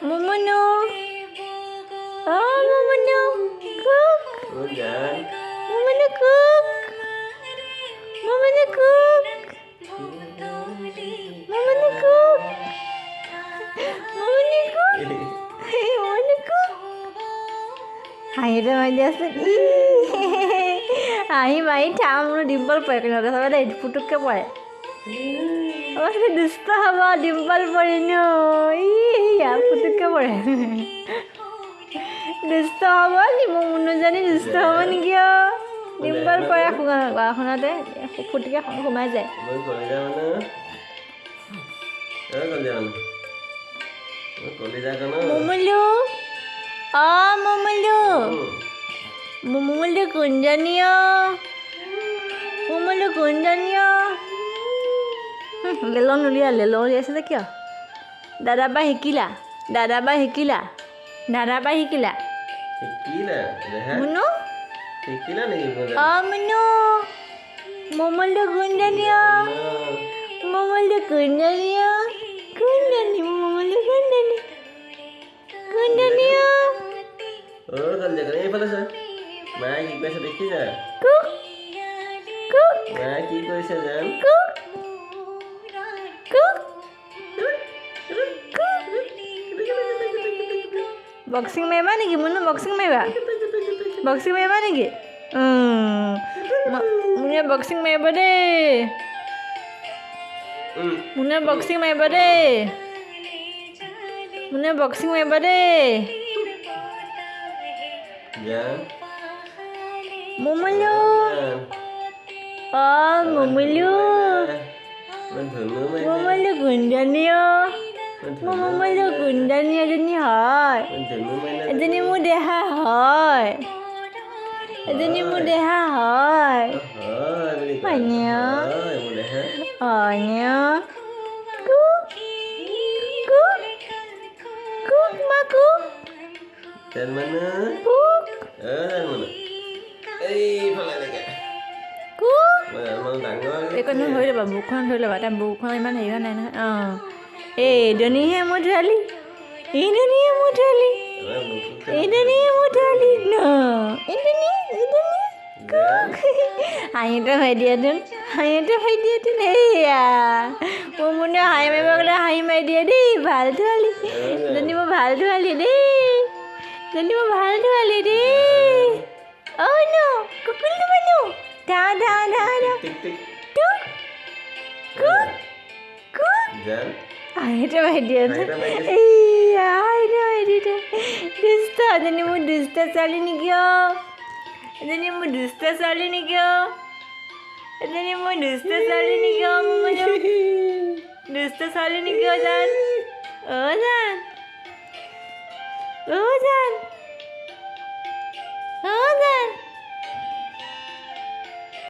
Mumunu. Oh, Mumunu. Cook. Jangan. Mumunu cook. Mumunu cook. Mumunu cook. Mumunu cook. Mumunu cook. হাঁহিটো মাৰি দিয়াচোন হাঁহি মাৰি থাম মোৰ ডিম্পল পৰে কিন্তু চাবা দেই পুটুককৈ পৰে অৱশ্যে দুষ্ট হ'ব ডিম্পল পৰি ন ইয়া পুটুককৈ পৰে দুষ্ট হ'ব নি মোৰ মুনুজনী দুষ্ট হ'ব নেকি অ ডিম্পল পৰে গাঁওখনতে ফুটুককৈ সোমাই যায় মুমুলু অ মুমুলু মুমুলু কুঞ্জনীয় মুমুলু কুঞ্জনীয় লেলন উলিয়াইছে যে কিয় দাদা বা শিকিলা মুনু অ মুনু মুমুলু কুঞ্জনীয় মুমুলু কুঞ্জনীয় কুঞ্জনী মুমুলু কুঞ্জনী কুঞ্জনীয় মায়ে কি কৈছে দেখি যা মায়ে কি কৈছে জান বক্সিং মাৰিবা নেকি মুনু বক্সিং মাৰিবা নেকি মুনুৱে বক্সিং মাৰিব দেই মুনুৱে বক্সিং মাৰিব দেই মুমুলু অ মুমুলু মুমুলু কুঞ্জনীয় মুমুলু কুঞ্জনীয় এজনী হয় এজনী মোৰ দেহা হয় অন্য কুক মা কুক এইকণ ধৰি ল'বা বুকখন ধৰি ল'বা তাৰ বুকখন ইমান হেৰি হোৱা নাই নহয় অঁ এইজনীহে মোৰ ছোৱালী ন হাঁহিটো হৈ দিয়াচোন এইয়া মোৰ মুনুৱে হাঁহি মাৰিব গ'লে হাঁহি মাৰি দিয়ে দেই ভাল ছোৱালী এজনী মোৰ ভাল ছোৱালী দেই অ' ন কুকুৰটো মানুহ ধা হাঁহিটো মাৰি দিয়াচোন এইয়া হাঁহিটো মাৰি দিয়ে দুষ্ট এজনী মোৰ দুষ্ট ছোৱালী নেকি মোৰ দুষ্ট ছোৱালী নেকি জান